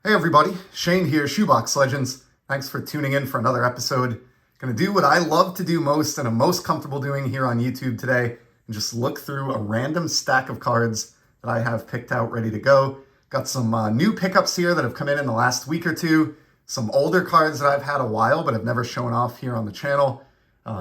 Hey everybody, Shane here, Shoebox Legends. Thanks for tuning in for another episode. Gonna do what I love to do most and am most comfortable doing here on YouTube today, and just look through a random stack of cards that I have picked out ready to go. Got some new pickups here that have come in the last week or two, some older cards that I've had a while but have never shown off here on the channel,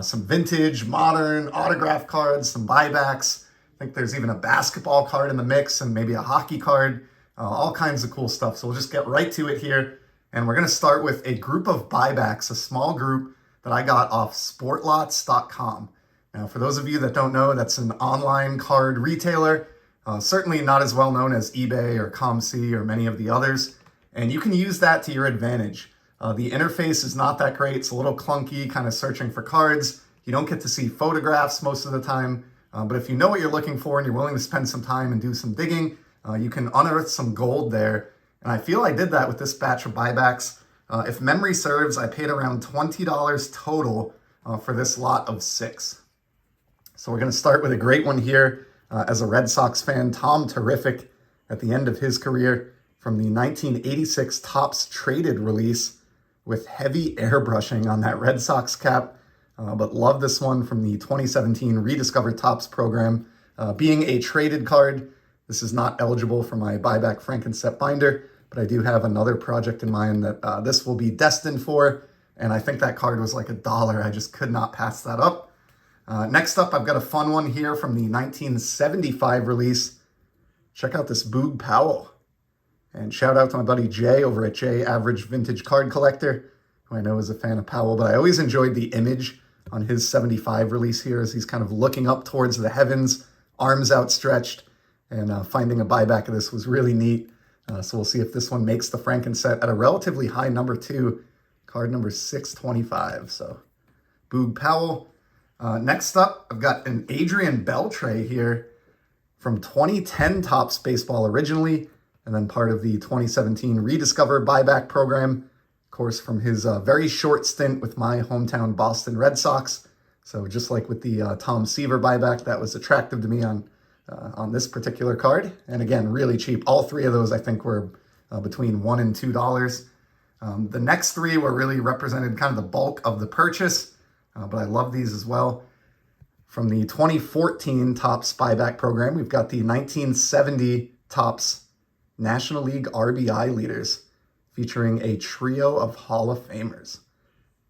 some vintage, modern, autograph cards, some buybacks. I think there's even a basketball card in the mix and maybe a hockey card. All kinds of cool stuff. So we'll just get right to it here. And we're going to start with a group of buybacks, a small group that I got off sportlots.com. Now, for those of you that don't know, that's an online card retailer, certainly not as well known as eBay or ComC or many of the others. And you can use that to your advantage. The interface is not that great. It's a little clunky, kind of searching for cards. You don't get to see photographs most of the time. But if you know what you're looking for and you're willing to spend some time and do some digging, you can unearth some gold there. And I feel I did that with this batch of buybacks. If memory serves, I paid around $20 total for this lot of 6. So we're going to start with a great one here. As a Red Sox fan, Tom Terrific at the end of his career from the 1986 Topps Traded release with heavy airbrushing on that Red Sox cap. But love this one from the 2017 Rediscovered Topps program. Being a traded card, this is not eligible for my buyback Frankenset binder, but I do have another project in mind that this will be destined for, and I think that card was like $1. I just could not pass that up. Next up, I've got a fun one here from the 1975 release. Check out this Boog Powell. And shout out to my buddy Jay over at Jay Average Vintage Card Collector, who I know is a fan of Powell, but I always enjoyed the image on his 75 release here as he's kind of looking up towards the heavens, arms outstretched. And finding a buyback of this was really neat. So we'll see if this one makes the Frankenset at a relatively high number 2, card number 625. So Boog Powell. Next up, I've got an Adrian Beltre here from 2010 Topps Baseball originally, and then part of the 2017 Rediscover buyback program. Of course, from his very short stint with my hometown Boston Red Sox. So just like with the Tom Seaver buyback, that was attractive to me on this particular card. And again, really cheap. All 3 of those I think were between $1 and $2. The next 3 were really represented kind of the bulk of the purchase, but I love these as well. From the 2014 Topps buyback program, we've got the 1970 Topps National League RBI leaders featuring a trio of Hall of Famers.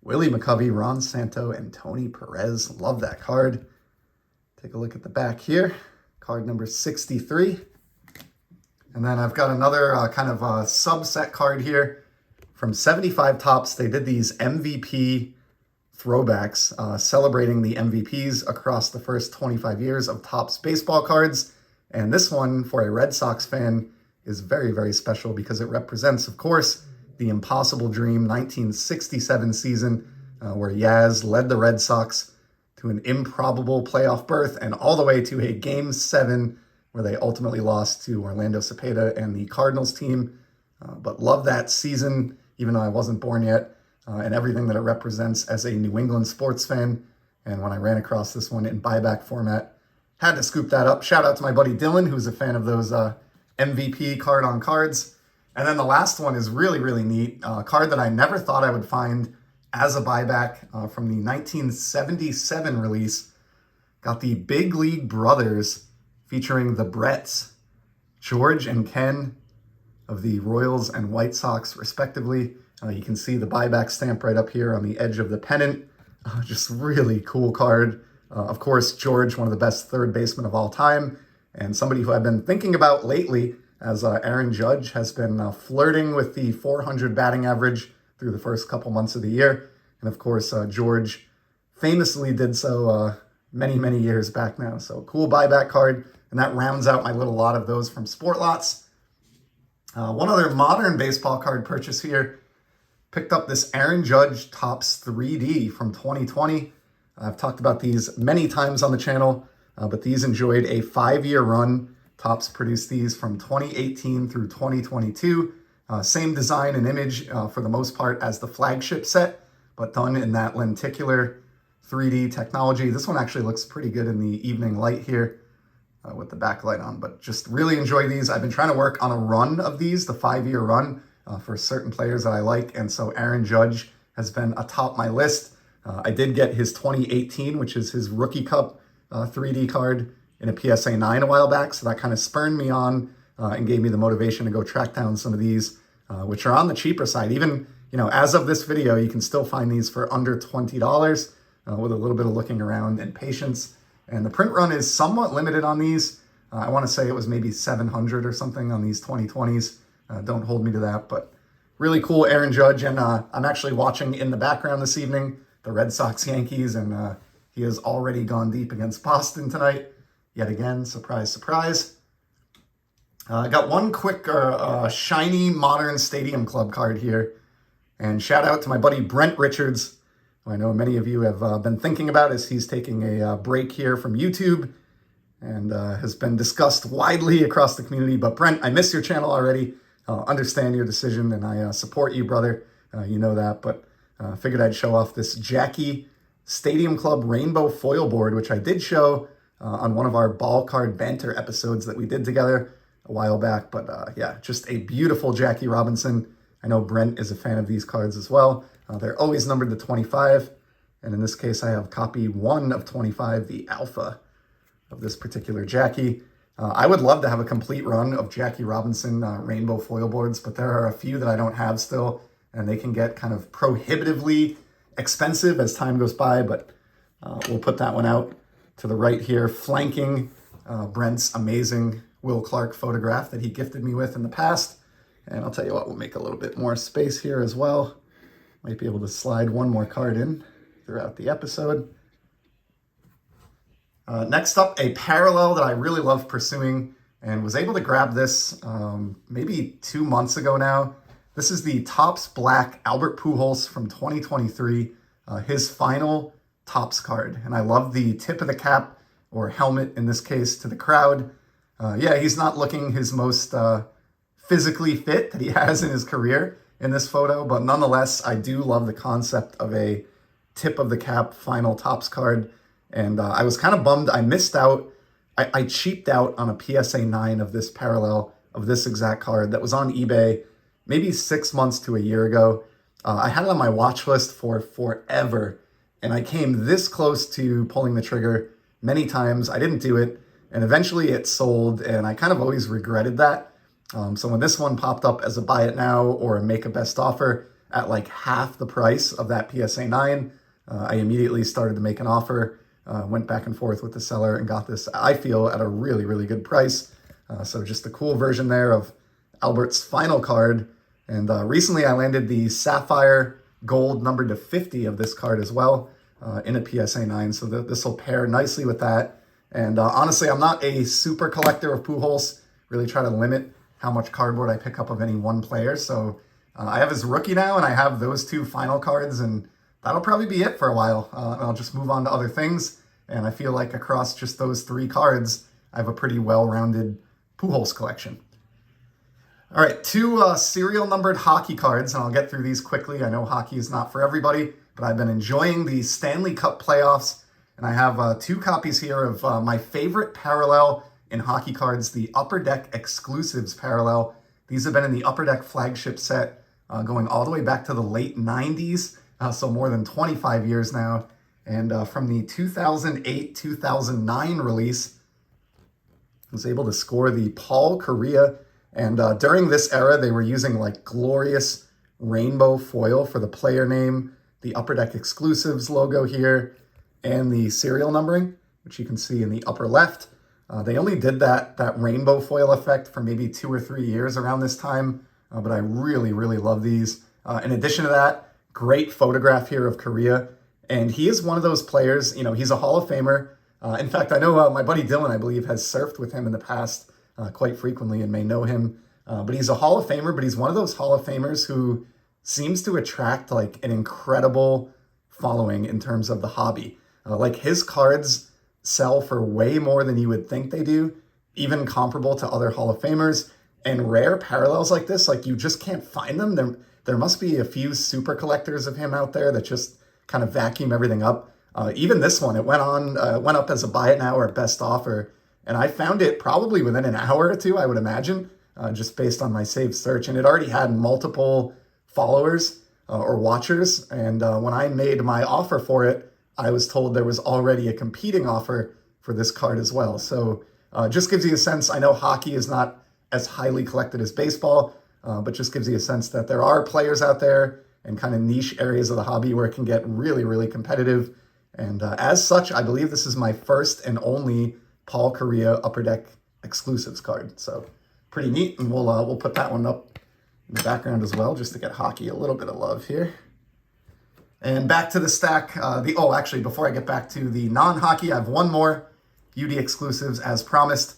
Willie McCovey, Ron Santo, and Tony Perez. Love that card. Take a look at the back here. Card number 63. And then I've got another kind of subset card here from 75 Topps. They did these MVP throwbacks celebrating the MVPs across the first 25 years of Topps baseball cards. And this one, for a Red Sox fan, is very, very special because it represents, of course, the Impossible Dream 1967 season where Yaz led the Red Sox to an improbable playoff berth and all the way to a Game 7 where they ultimately lost to Orlando Cepeda and the Cardinals team. But love that season, even though I wasn't born yet, and everything that it represents as a New England sports fan. And when I ran across this one in buyback format, had to scoop that up. Shout out to my buddy Dylan, who's a fan of those MVP card on cards. And then the last one is really, really neat. A card that I never thought I would find as a buyback from the 1977 release. Got the Big League Brothers featuring the Bretts, George and Ken of the Royals and White Sox, respectively. You can see the buyback stamp right up here on the edge of the pennant. Just really cool card. Of course, George, one of the best third basemen of all time, and somebody who I've been thinking about lately as Aaron Judge has been flirting with the 400 batting average through the first couple months of the year. And of course, George famously did so many, many years back now. So cool buyback card. And that rounds out my little lot of those from Sport Lots. One other modern baseball card purchase here. Picked up this Aaron Judge Topps 3D from 2020. I've talked about these many times on the channel, but these enjoyed a 5-year run. Topps produced these from 2018 through 2022. Same design and image for the most part as the flagship set, but done in that lenticular 3D technology. This one actually looks pretty good in the evening light here with the backlight on, but just really enjoy these. I've been trying to work on a run of these, the 5-year run, for certain players that I like. And so Aaron Judge has been atop my list. I did get his 2018, which is his Rookie Cup 3D card in a PSA 9 a while back. So that kind of spurred me on and gave me the motivation to go track down some of these, which are on the cheaper side. Even, as of this video, you can still find these for under $20 with a little bit of looking around and patience. And the print run is somewhat limited on these. I want to say it was maybe 700 or something on these 2020s. Don't hold me to that, but really cool Aaron Judge. And I'm actually watching in the background this evening the Red Sox Yankees, and he has already gone deep against Boston tonight. Yet again, surprise, surprise. I got one quick shiny modern Stadium Club card here. And shout out to my buddy Brent Richards, who I know many of you have been thinking about as he's taking a break here from YouTube and has been discussed widely across the community. But Brent, I miss your channel already. Understand your decision, and I support you, brother. You know that, but figured I'd show off this Jackie Stadium Club Rainbow Foil Board, which I did show on one of our ball card banter episodes that we did together a while back. But yeah, just a beautiful Jackie Robinson. I know Brent is a fan of these cards as well. They're always numbered to 25. And in this case, I have copy 1 of 25, the alpha of this particular Jackie. I would love to have a complete run of Jackie Robinson rainbow foil boards, but there are a few that I don't have still, and they can get kind of prohibitively expensive as time goes by, but we'll put that one out to the right here, flanking Brent's amazing Will Clark photograph that he gifted me with in the past. And I'll tell you what, we'll make a little bit more space here as well. Might be able to slide one more card in throughout the episode. Next up, a parallel that I really love pursuing and was able to grab this maybe 2 months ago now. This is the Topps Black Albert Pujols from 2023, his final Topps card. And I love the tip of the cap, or helmet in this case, to the crowd. Yeah, he's not looking his most physically fit that he has in his career in this photo, but nonetheless, I do love the concept of a tip of the cap final Topps card. And I was kind of bummed I missed out. I cheaped out on a PSA 9 of this parallel of this exact card that was on eBay maybe 6 months to a year ago. I had it on my watch list for forever, and I came this close to pulling the trigger many times. I didn't do it, and eventually it sold, and I kind of always regretted that. So when this one popped up as a buy it now or a make a best offer at like half the price of that PSA 9, I immediately started to make an offer. Went back and forth with the seller and got this, I feel, at a really, really good price. So just a cool version there of Albert's final card. And recently I landed the Sapphire Gold numbered to 50 of this card as well in a PSA 9. So this will pair nicely with that. And honestly, I'm not a super collector of Pujols. Really try to limit how much cardboard I pick up of any one player. So I have his rookie now, and I have those 2 final cards, and that'll probably be it for a while. I'll just move on to other things. And I feel like across just those 3 cards, I have a pretty well-rounded Pujols collection. All right, 2 serial numbered hockey cards, and I'll get through these quickly. I know hockey is not for everybody, but I've been enjoying the Stanley Cup playoffs. And I have 2 copies here of my favorite parallel in hockey cards, the Upper Deck Exclusives parallel. These have been in the Upper Deck flagship set going all the way back to the late 90s. So more than 25 years now. And from the 2008-2009 release, I was able to score the Paul Kariya. And during this era, they were using like glorious rainbow foil for the player name, the Upper Deck Exclusives logo here, and the serial numbering, which you can see in the upper left. They only did that rainbow foil effect for maybe 2 or 3 years around this time, but I really, really love these. In addition to that, great photograph here of Kariya, and he is one of those players, he's a Hall of Famer. In fact, I know my buddy Dylan, I believe, has surfed with him in the past quite frequently and may know him. But he's a Hall of Famer, but he's one of those Hall of Famers who seems to attract like an incredible following in terms of the hobby. Like his cards sell for way more than you would think they do, even comparable to other Hall of Famers. And rare parallels like this, like you just can't find them. There must be a few super collectors of him out there that just kind of vacuum everything up. Even this one, it went up as a buy it now or best offer. And I found it probably within an hour or two, I would imagine. just based on my saved search. And it already had multiple followers or watchers. And when I made my offer for it, I was told there was already a competing offer for this card as well. So just gives you a sense. I know hockey is not as highly collected as baseball, but just gives you a sense that there are players out there and kind of niche areas of the hobby where it can get really, really competitive. And as such, I believe this is my first and only Paul Kariya Upper Deck exclusives card. So pretty neat, and we'll put that one up in the background as well, just to get hockey a little bit of love here. And back to the stack. Actually, before I get back to the non-hockey, I have one more beauty exclusives as promised.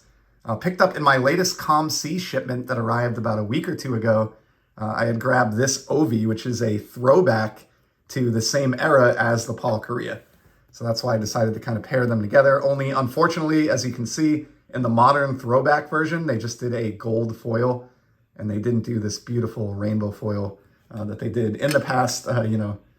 Picked up in my latest COM-C shipment that arrived about a week or two ago. I had grabbed this Ovi, which is a throwback to the same era as the Paul Kariya. So that's why I decided to kind of pair them together. Only, unfortunately, as you can see, in the modern throwback version, they just did a gold foil, and they didn't do this beautiful rainbow foil that they did in the past,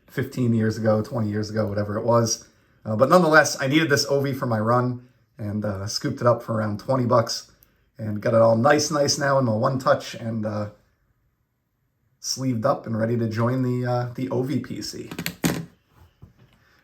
15 years ago, 20 years ago, whatever it was. But nonetheless, I needed this Ovi for my run, and scooped it up for around 20 bucks, and got it all nice now in my one touch, and sleeved up and ready to join the Ovi PC.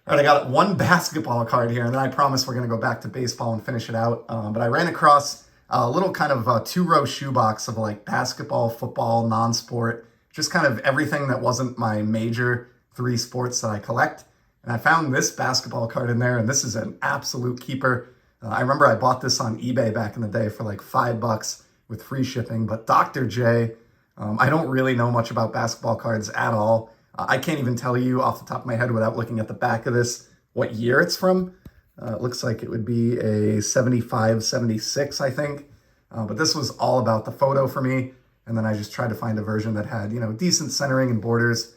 All right, I got one basketball card here, and then I promise we're going to go back to baseball and finish it out. But I ran across a little kind of two-row shoebox of like basketball, football, non-sport, just kind of everything that wasn't my major 3 sports that I collect. And I found this basketball card in there, and this is an absolute keeper. I remember I bought this on eBay back in the day for like $5 with free shipping. But Dr. J, I don't really know much about basketball cards at all. I can't even tell you off the top of my head without looking at the back of this what year it's from. It looks like it would be a 75, 76, I think. But this was all about the photo for me. And then I just tried to find a version that had, decent centering and borders.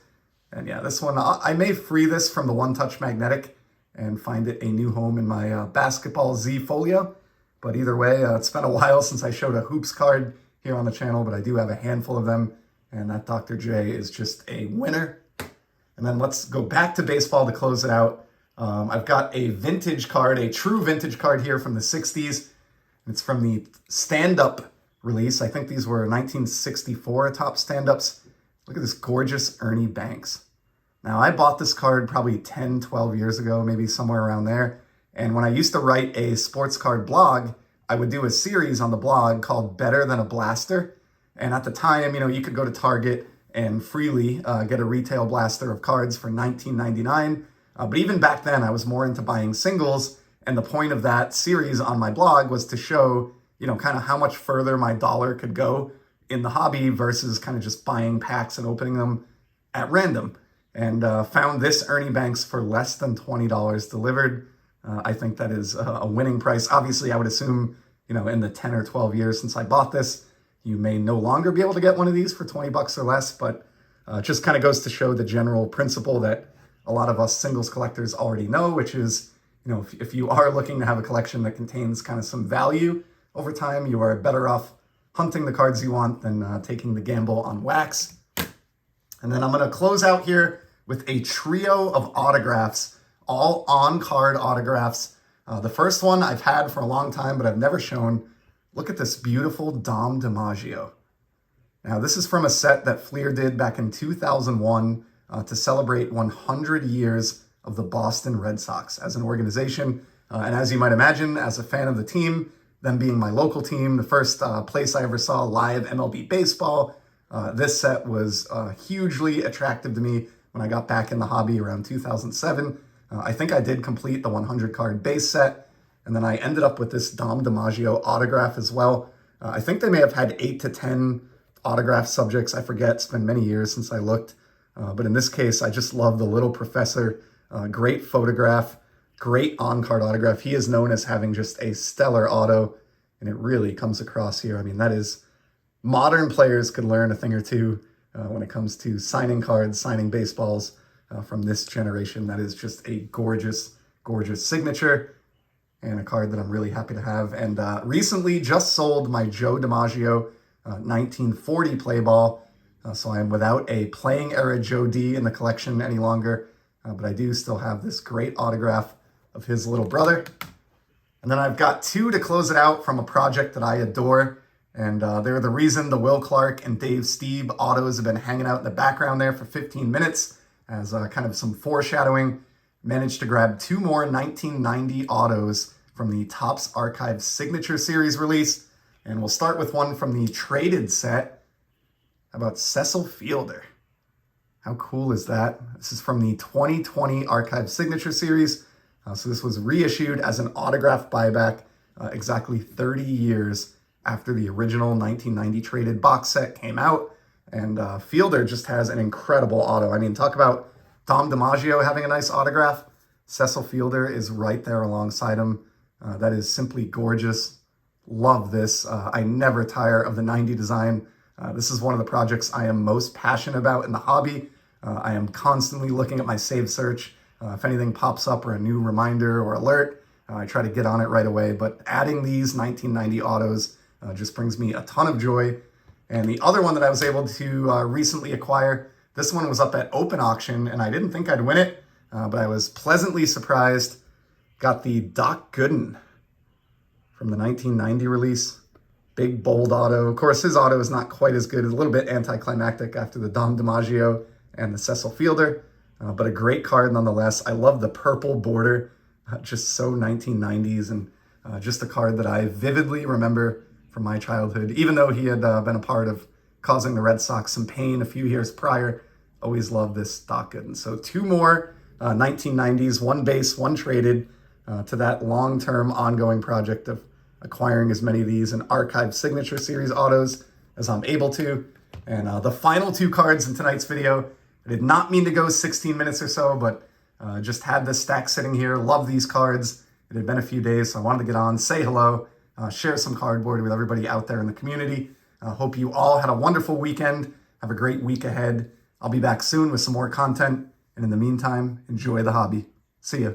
And yeah, this one, I may free this from the One Touch Magnetic and find it a new home in my Basketball Z folio. But either way, it's been a while since I showed a hoops card here on the channel, but I do have a handful of them. And that Dr. J is just a winner. And then let's go back to baseball to close it out. I've got a vintage card, a true vintage card here from the 60s. It's from the stand-up release. I think these were 1964 top stand-ups. Look at this gorgeous Ernie Banks. Now, I bought this card probably 10, 12 years ago, maybe somewhere around there. And when I used to write a sports card blog, I would do a series on the blog called Better Than a Blaster. And at the time, you could go to Target and freely get a retail blaster of cards for $19.99. But even back then, I was more into buying singles. And the point of that series on my blog was to show, kind of how much further my dollar could go in the hobby versus kind of just buying packs and opening them at random. And found this Ernie Banks for less than $20 delivered. I think that is a winning price. Obviously, I would assume, in the 10 or 12 years since I bought this, you may no longer be able to get one of these for 20 bucks or less, but just kind of goes to show the general principle that a lot of us singles collectors already know, which is, if you are looking to have a collection that contains kind of some value over time, you are better off hunting the cards you want than taking the gamble on wax. And then I'm going to close out here with a trio of autographs, all on-card autographs. The first one I've had for a long time, but I've never shown. Look at this beautiful Dom DiMaggio. Now, this is from a set that Fleer did back in 2001 to celebrate 100 years of the Boston Red Sox as an organization. And as you might imagine, as a fan of the team, them being my local team, the first place I ever saw live MLB baseball, this set was hugely attractive to me when I got back in the hobby around 2007. I think I did complete the 100 card base set. And then I ended up with this Dom DiMaggio autograph as well. I think they may have had 8 to 10 autograph subjects. I forget, it's been many years since I looked. But in this case, I just love the little professor. Great photograph, great on-card autograph. He is known as having just a stellar auto, and it really comes across here. I mean, that is, modern players could learn a thing or two when it comes to signing cards, signing baseballs from this generation. That is just a gorgeous, gorgeous signature. And a card that I'm really happy to have. And recently just sold my Joe DiMaggio 1940 play ball. So I am without a playing era Joe D in the collection any longer. But I do still have this great autograph of his little brother. And then I've got 2 to close it out from a project that I adore. And they're the reason the Will Clark and Dave Stieb autos have been hanging out in the background there for 15 minutes as kind of some foreshadowing. Managed to grab 2 more 1990 autos from the Topps Archive Signature Series release. And we'll start with one from the traded set. How about Cecil Fielder? How cool is that? This is from the 2020 Archive Signature Series. So this was reissued as an autograph buyback exactly 30 years after the original 1990 traded box set came out. And Fielder just has an incredible auto. I mean, talk about Dom DiMaggio having a nice autograph. Cecil Fielder is right there alongside him. That is simply gorgeous. Love this. I never tire of the 90 design. This is one of the projects I am most passionate about in the hobby. I am constantly looking at my save search. If anything pops up or a new reminder or alert, I try to get on it right away. But adding these 1990 autos just brings me a ton of joy. And the other one that I was able to recently acquire, this one was up at open auction, and I didn't think I'd win it, but I was pleasantly surprised. Got the Doc Gooden from the 1990 release. Big, bold auto. Of course, his auto is not quite as good. It's a little bit anticlimactic after the Dom DiMaggio and the Cecil Fielder, but a great card nonetheless. I love the purple border, just so 1990s, and just a card that I vividly remember from my childhood. Even though he had been a part of causing the Red Sox some pain a few years prior, always loved this Doc Gooden. So 2 more 1990s, 1 base, 1 traded, to that long-term ongoing project of acquiring as many of these in Archive Signature Series autos as I'm able to. And the final 2 cards in tonight's video, I did not mean to go 16 minutes or so, but just had this stack sitting here. Love these cards. It had been a few days, so I wanted to get on, say hello, share some cardboard with everybody out there in the community. Hope you all had a wonderful weekend. Have a great week ahead. I'll be back soon with some more content. And in the meantime, enjoy the hobby. See ya.